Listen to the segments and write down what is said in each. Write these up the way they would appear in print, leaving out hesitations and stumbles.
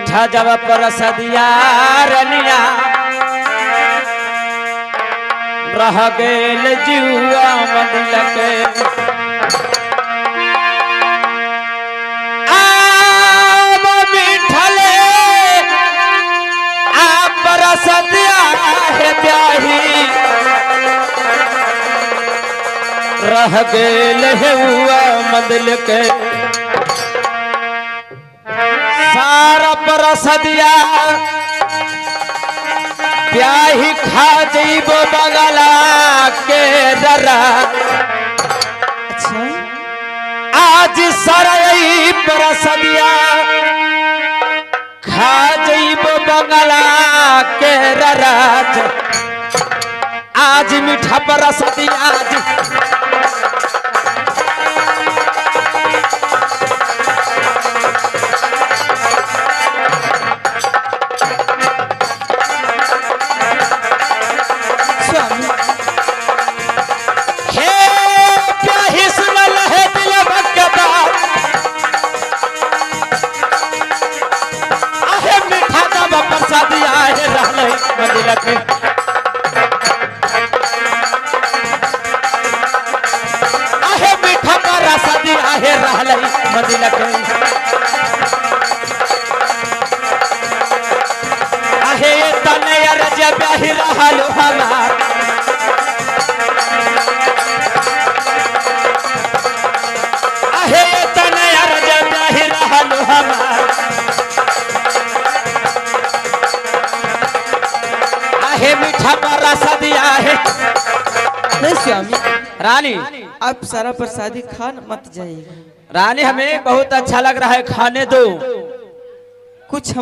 मीठा जब परसदिया रनिया रह गेल जीवा मंदिल के आब मीठले आ परसदिया है ब्याही रह गेल हुआ मंदिल के सारा परसदिया ब्याही खा जइबो बगला के दरा। अच्छा आज सरई परसदिया खा जइबो बगला के दरा। आज मीठा परसदिया आहे मीठा परसदी आहे रहलई मंदिल के आहे तने अरज ब्याही रहल हमार आहे तने अरज ब्याही रहल हमार आहे मीठा परसदिया है। नहीं स्वामी रानी आप सारा प्रसादी खान मत जाइएगा। रानी हमें बहुत अच्छा लग रहा है, खाने दो कुछ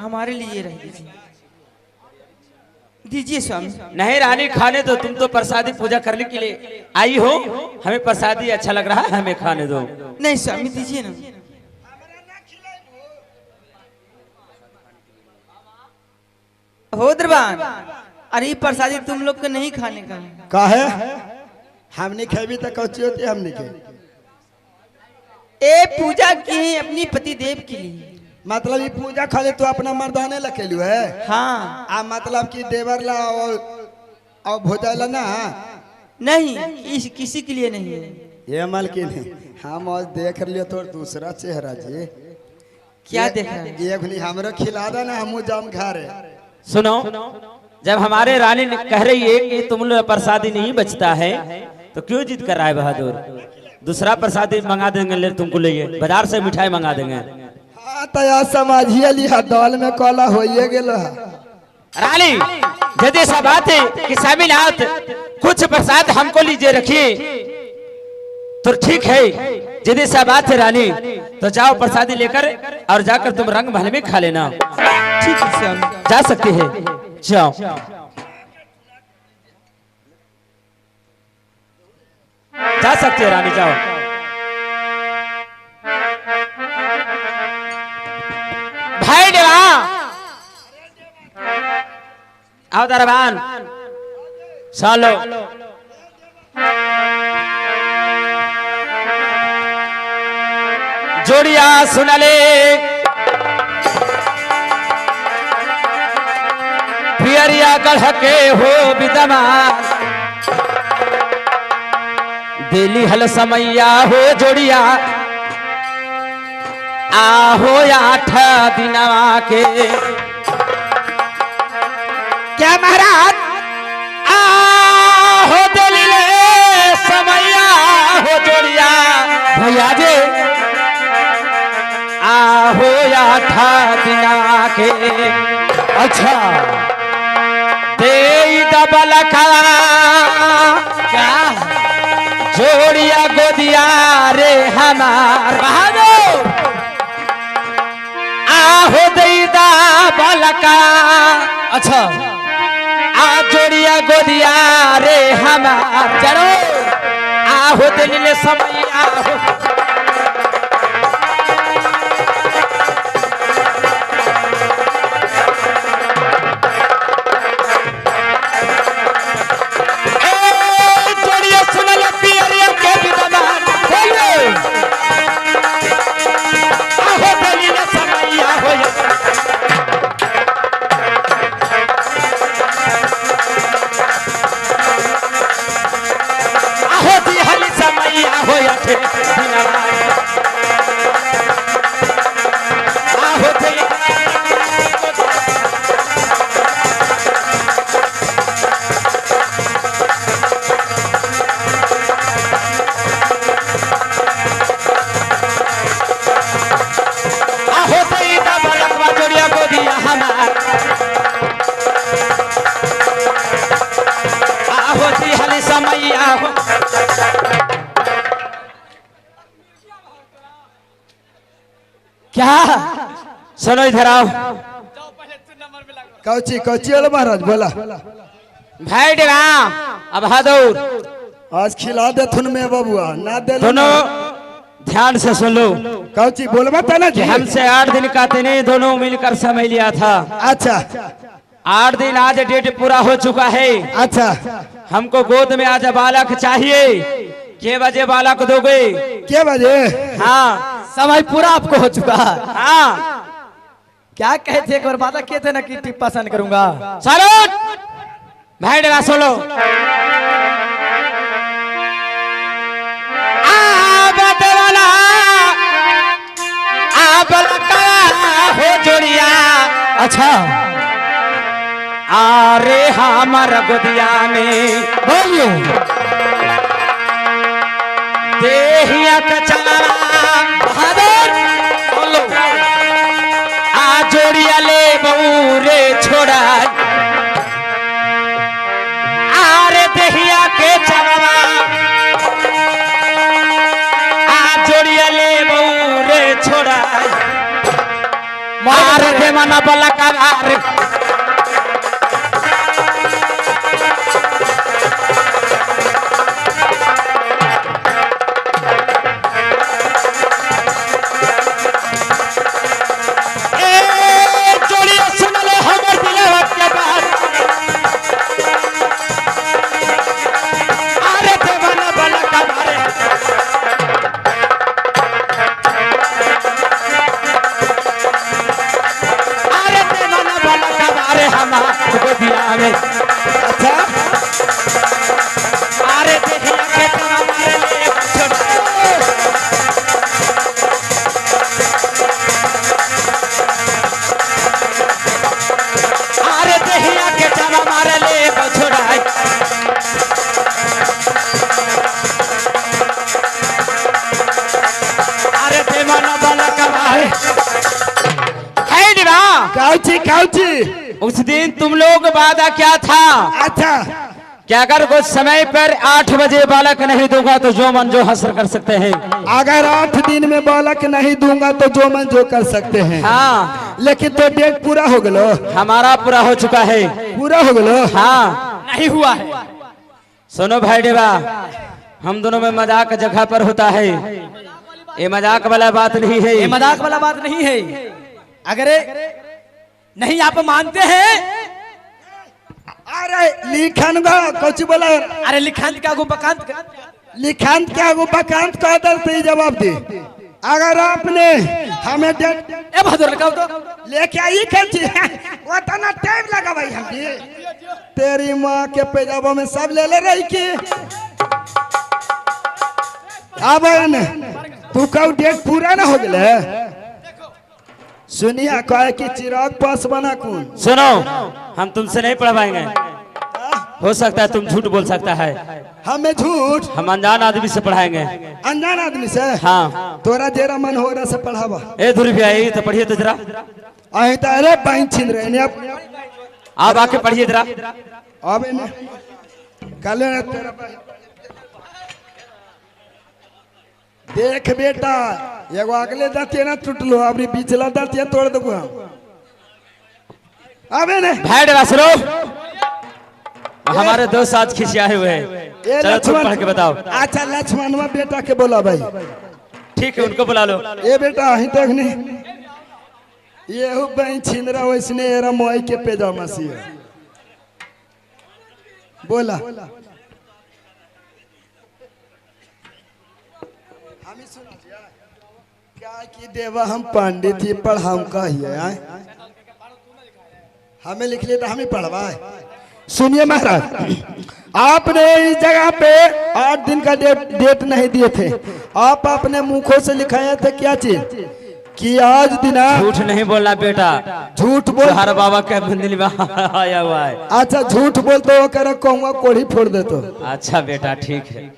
हमारे लिए रह दीजिए स्वामी। नहीं रानी खाने दो, तुम तो प्रसादी पूजा करने के लिए आई हो, हमें प्रसादी अच्छा लग रहा है, हमें खाने दो। नहीं स्वामी दीजिए ना। हो दरबान अरे प्रसादी तुम लोग को नहीं खाने का है हमने खेबी तो कौची होती है हमने के ए पूजा की है अपनी पति देव के लिए। मतलब ये पूजा खाली तो अपना मर्दाने लखेलू है। हाँ आ मतलब कि देवर ला और भोजाला ना नहीं किसी के लिए नहीं है। ये मालकिन हम आज देख लियो तो दूसरा चेहरा जी क्या देख रहे हैं? ये हमरा खिला दे ना हम जाम खा रहे। सुनो जब हमारे रानी कह रही है कि तुम लोग प्रसादी नहीं बचता है तो क्यों जिद कर रहा है बहादुर? दूसरा प्रसादी मंगा देंगे, ले तुमको लिए बाजार से मिठाई मंगा देंगे। हाँ तो यार समझिए लिहा दाल में काला होइए गेलो है। रानी यदि सब बात है कि स्वामीनाथ कुछ प्रसाद हमको लीजिए रखिए तो ठीक है। यदि सब बात है रानी तो जाओ प्रसादी लेकर और जाकर तुम रंग महल में खा लेना। ठीक है स्वामी जा सकती है, जाओ। जा सकती है रानी, जाओ। भाई देवा आओ दरबान चलो। जोड़िया सुनले पियरिया गढ़ के हो विद्यमान दिली हल समैया हो जोड़िया आहो 8 दिनवा के। क्या महाराज आहो दिली समैया हो जोड़िया भैया जे आहो 8 दिनवा के। अच्छा दे दबल खड़ा क्या जोड़िया गोदिया रे हमार बहादुर आहो दैदा बलका। अच्छा आ जोड़िया गोदिया रे हमार चलो आहो दिल समय आहो। हो क्या? सुनो इधर आओ। कौची कौची वाला महाराज बोला। भाई डेरा अब बहादुर आज खिला दे थुन में बबुआ ना दे दोनों ध्यान से सुन लो कौची बोलबा था ना कि जी। हमसे 8 दिन का तेने दोनों मिलकर समय लिया था। अच्छा 8 दिन आज डेट पूरा हो चुका है। अच्छा हमको गोद में आज बालक चाहिए। के बजे बालक दोगे? क्या बजे? हाँ समय पूरा आपको हो चुका है। हाँ क्या कहे थे, एक बार वादा किए थे ना कि टिप्पा सन करूंगा। चलो भाई डेरा सुनो। हो जोड़िया अच्छा अरे हमारा गोदिया में बोलिए। देहिया कचरा बहादुर बोलो आ जोड़िया ले बहू रे छोड़ा अरे देहिया के चरवा आ जोड़िया ले बहू रे छोड़ा मार दे मना बला का मार जोड़िया सुन ले हमर दिलवा के बात अरे दे मना बला का मारे गोदिया में। अच्छा अरे देखिए के तवा मारे ले छोड़ा अरे देखिए के तवा मारे ले छोड़ा अरे देवाना वाला कमाए है दिवा कौची कौची। उस दिन तुम लोग वादा क्या था अच्छा कि अगर कुछ समय पर 8 बजे बालक नहीं दूंगा तो जो मन जो हासिल कर सकते हैं। अगर 8 दिन में बालक नहीं दूंगा तो जो मन जो कर सकते हैं। हाँ लेकिन तो डेट पूरा हो गलो। हमारा पूरा हो चुका है। पूरा हो गलो। हाँ नहीं हुआ है। सुनो भाई देवा हम दोनों में मजाक जगह पर होता है। ये मजाक वाला बात नहीं है। ये मजाक वाला बात नहीं है। अगर नहीं आप मानते हैं। अरे लिखन गो कुछ बोला। अरे लिखांत क्या गो बकांत लिखांत क्या गो बकांत का दर से जवाब दे। अगर आपने हमें डेट ए बहादुर लगाओ तो लेके आई कैची वो तो ना टाइम लगा भाई हम तेरी माँ के पेजाबा में सब ले ले रही की। अब तू कब डेट पूरा ना हो गया। सुनिया कहे कि चिराग पास बना कौन। सुनो हम तुमसे नहीं पढ़वाएंगे। हो सकता है तुम झूठ बोल सकता है। हमें झूठ हम अनजान आदमी से पढ़ाएंगे। अनजान आदमी से। हाँ तोरा जेरा मन हो रहा से पढ़ावा। ए दूर भी आई तो पढ़िए तो जरा। आई तो अरे बैंक छीन रहे ने आप आके पढ़िए जरा। अब ने कल तेरा देख बेटा एगो अगले दांतिया ना टूटलो अपनी पिछला दांतिया तोड़ देबो हम। अबे ने भाई देवा सुनो हमारे दोस्त आज खिसियाए हुए हैं। चलो तुम पढ़ के बताओ। अच्छा लक्ष्मणवा बेटा के बोला भाई। ठीक है उनको बुला लो। ए बेटा अही तक ने ये हो बहन छिंदरा वैसने एरा मोई के पेजामा सी बोला। क्या की देवा हम पंडित ही पढ़ाऊं का ही है। हमें लिख लिया तो हम ही पढ़वाए। सुनिए महाराज आपने इस जगह पे 8 दिन का डेट नहीं दिए थे। आप अपने मुखों से लिखाया थे क्या चीज कि आज दिना। झूठ नहीं बोलना बेटा। झूठ बोल हर बाबा के मंदिर में आया हुआ है। अच्छा झूठ बोलते हो कर कहूँगा कोढ़ी फोड़ दे तो। अच्छा बेटा ठीक है।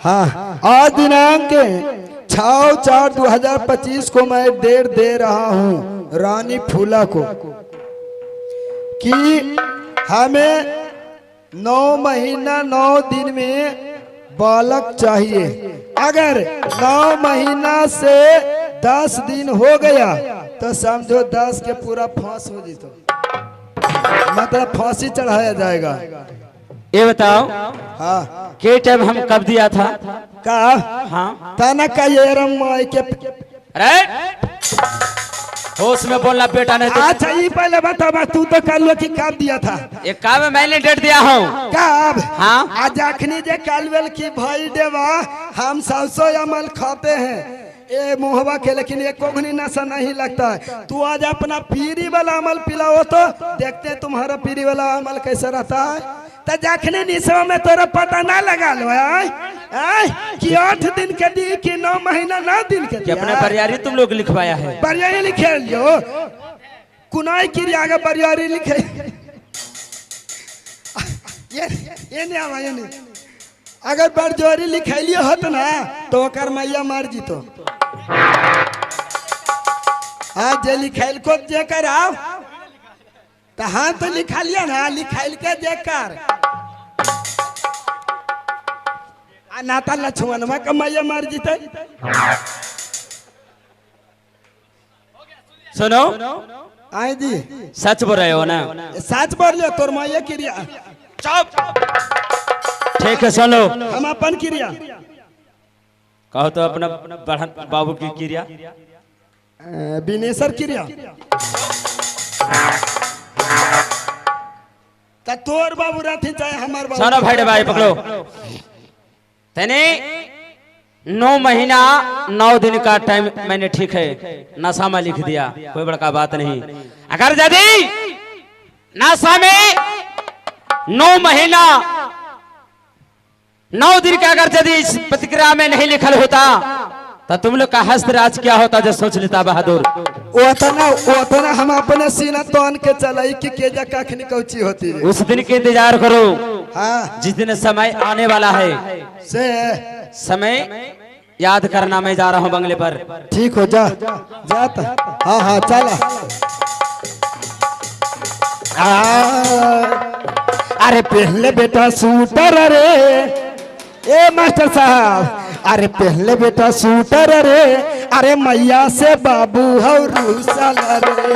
हाँ आज दिनांक 6/4/2025 को मैं डेट दे रहा हूँ रानी फूला को कि हमें 9 महीना 9 दिन में बालक चाहिए। अगर 9 महीना से 10 दिन हो गया तो समझो 10 के पूरा फांस हो जी, तो मतलब फांसी चढ़ाया जाएगा। ये बताओ हाँ के टाइम हम कब दिया था? का हाँ ताना का ये रम के अरे होश में बोलना बेटा, नहीं तो अच्छा ये पहले बता तू तो कल लो कि कब दिया था? ये कब मैंने डेट दिया हूँ? कब? हाँ आज अखनी जे कालवेल की भाई देवा हम 700 अमल खाते हैं ए मुहवा के, लेकिन ये कोगनी नशा नहीं लगता है। तू आज अपना पीरी वाला अमल पिलाओ तो देखते हैं तुम्हारा पीरी वाला अमल कैसा रहता है। तो जखनी निशा में तोरा पता ना लगा लो कि 8 दिन के दी कि 9 महीना 9 दिन के कि अपने बरियारी तुम लोग लिखवाया है? बरियारी लिखे लियो कुनाई की आगे बरियारी लिखे ये नहीं आवा, ये नहीं। अगर बरजोरी लिखैलिए होत ना तो ओकर मैया मार जीतो। आज जे लिखैल को जे कर आओ तो हाँ तो लिखा लिया ना, लिखैल के जे कर नाता लक्ष्मणवा का मैया मार जीते। सुनो आई जी सच बोल रहे हो ना? सच बोल लियो, तोर मैया क्रिया ठीक है सुनो, हम अपन क्रिया कहो तो अपना बहन बाबू की क्रिया। बिनेसर क्रिया तो तोर बाबू रहती चाहे हमार बाबू। सुनो भाई भाई पकड़ो, तेने 9 महीना 9 दिन का टाइम मैंने ठीक है नशा में लिख दिया, कोई बड़का बात नहीं। अगर यदि नशा में 9 महीना 9 दिन का अगर यदि इस प्रतिक्रिया में नहीं लिखल होता तो तुम लोग का हस्तराज क्या होता जो सोच लेता बहादुर। ओतना हम अपने सीना तोन के चलाई कि के जा कखनी कौची होती है। उस दिन के इंतजार करो, हाँ जिस दिन समय आने वाला है। से समय याद करना, मैं जा रहा हूँ बंगले पर। ठीक हो जा जाता। हाँ हाँ चला। अरे पहले बेटा सूटर रे ए मास्टर साहब, अरे पहले बेटा सूटर रे, अरे मैया से बाबू हो रूसल रे।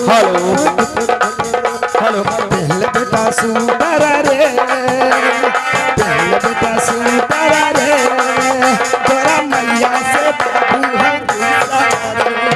हेलो हेलो, पहले बेटा सूटर रे, पहले बेटा सूटर रे, तोरा मैया से बाबू हो रूसल रे।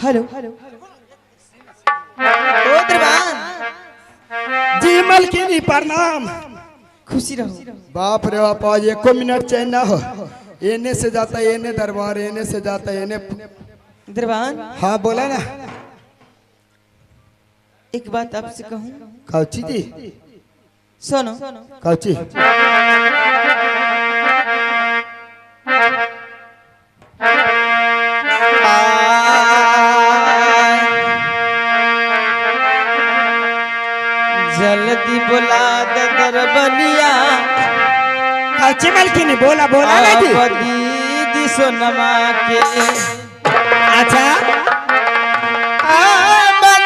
हेलो ओ दरबान जी मलकिनी प्रणाम। खुशी रहो। बाप रे बाप, आज 1 मिनट चैन ना हो। एने से जाता एने दरबार, एने से जाता एने। दरबान हाँ बोला ना। एक बात आपसे कहूँ? कौची जी? सुनो। कौची? जल्दी बुला दे दरबनिया। कौची मलकिनी? बोला बोला ना जी। दीदी सोनमा के। अच्छा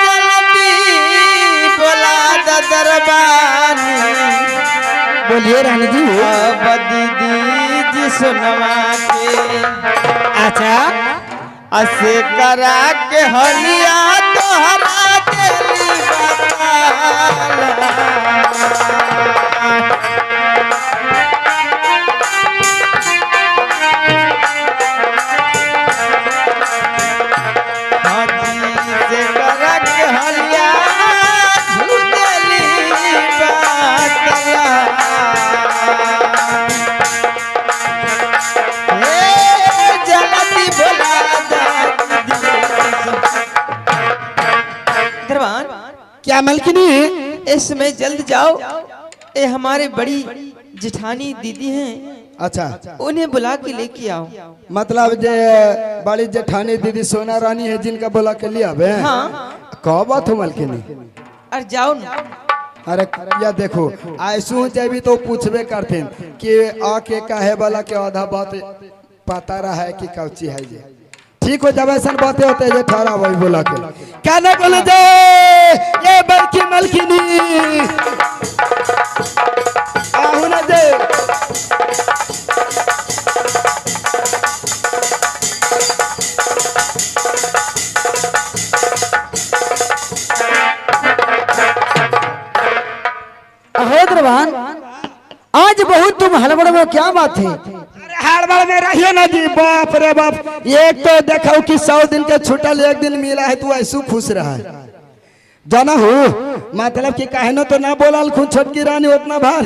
जल्दी बुला दे दरबानी। बोलिए रानी जी। दीदी जी सोनमा के। अच्छा असे करा के हलिया तोहरा दिली बताला। हाथी दरबान क्या मलकिनी? इस समय जल्द जाओ, ये हमारे बड़ी जेठानी दीदी हैं, अच्छा, उन्हें बुला के लेके आओ। मतलब जे बड़ी जेठानी दीदी सोना रानी है जिनका बुला के लिया बे? हाँ। कब बात हो मलकिनी? अरे जाओ ना। अरे या देखो ऐसू जब तो पूछबे करते कि आके काहे वाला के आधा बात पता रहा है कि कौची है जे। ठीक हो, जब ऐसा बातें होते हैं ठहरा वही बोला के क्या ना बोले जे ये बल्कि मलकिनी आहू ना जे। दरबान आज बहुत तुम हड़बड़ में, क्या बात है? हड़बड़ में रहिए ना जी, बाप रे बाप। एक तो देखो कि 100 दिन के छुट्टल एक दिन मिला है, तू ऐसू खुश रहा है जाना हो। मतलब कि कहनो तो ना बोला खुद छोटकी रानी उतना भार,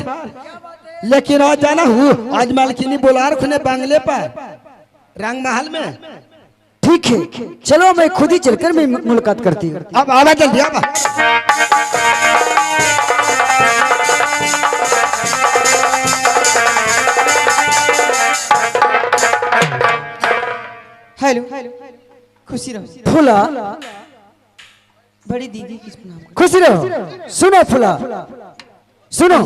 लेकिन आज जाना हो आज मालकिनी बोला खुने बांगले पर रंग महल में। ठीक है, चलो मैं खुद ही चलकर मैं मुलाकात करती हूँ। अब आवा जल्दी आवा। हेलो, खुशी रहो। फूला, बड़ी दीदी किस नाम? खुश रहो। सुनो फूला, सुनो।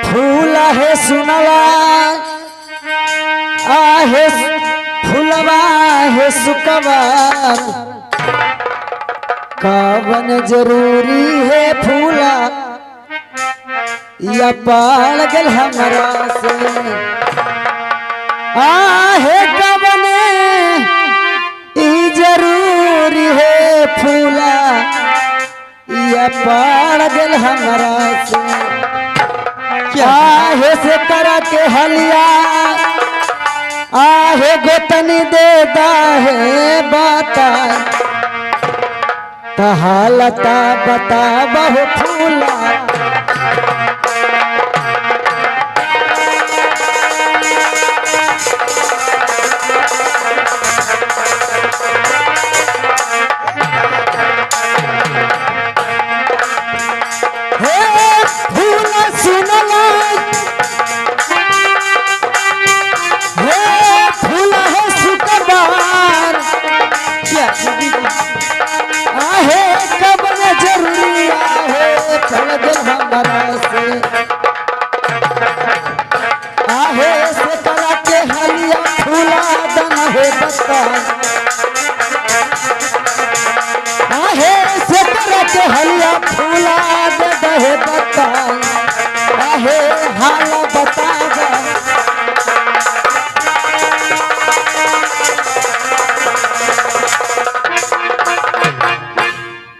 फूला है सुनला, आहे फूलवा है सुकवा, कावन जरूरी है फूला या पाल गल हमरा से। आहे कवने ई जरूरी है फूला या पाल गल हमरा से। आहे से करा के हलिया, आहे गोतनी देता है बाता, तहालता बता बहु फूला।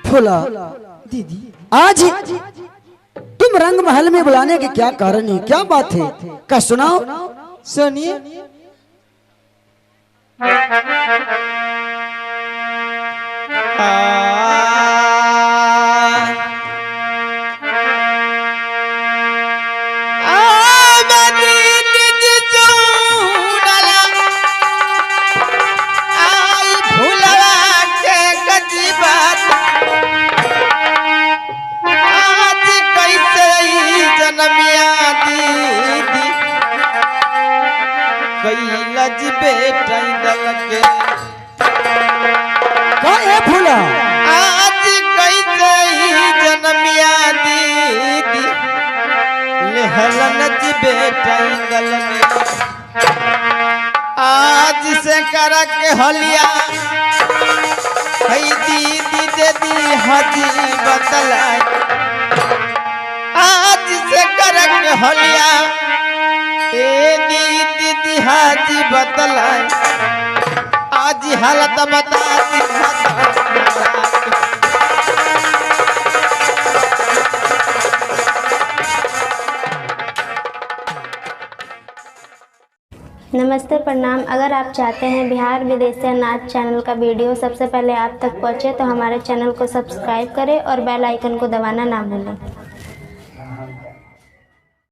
फूला दीदी आज तुम रंग महल में बुलाने के क्या कारण है, क्या बात है? क्या सुनाओ। सुनिए। फूला आज कैसे जन्मिया दीदी लेहलन बेटा आज से कर के हलिया दीदी दे दी हाजी बतला। आज से कर के हलिया ए दीदी दी हाजी बतला। आज हालत बता नमस्ते, प्रणाम। अगर आप चाहते हैं बिहार विदेशिया नाच चैनल का वीडियो सबसे पहले आप तक पहुंचे तो हमारे चैनल को सब्सक्राइब करें और बेल आइकन को दबाना ना भूलें।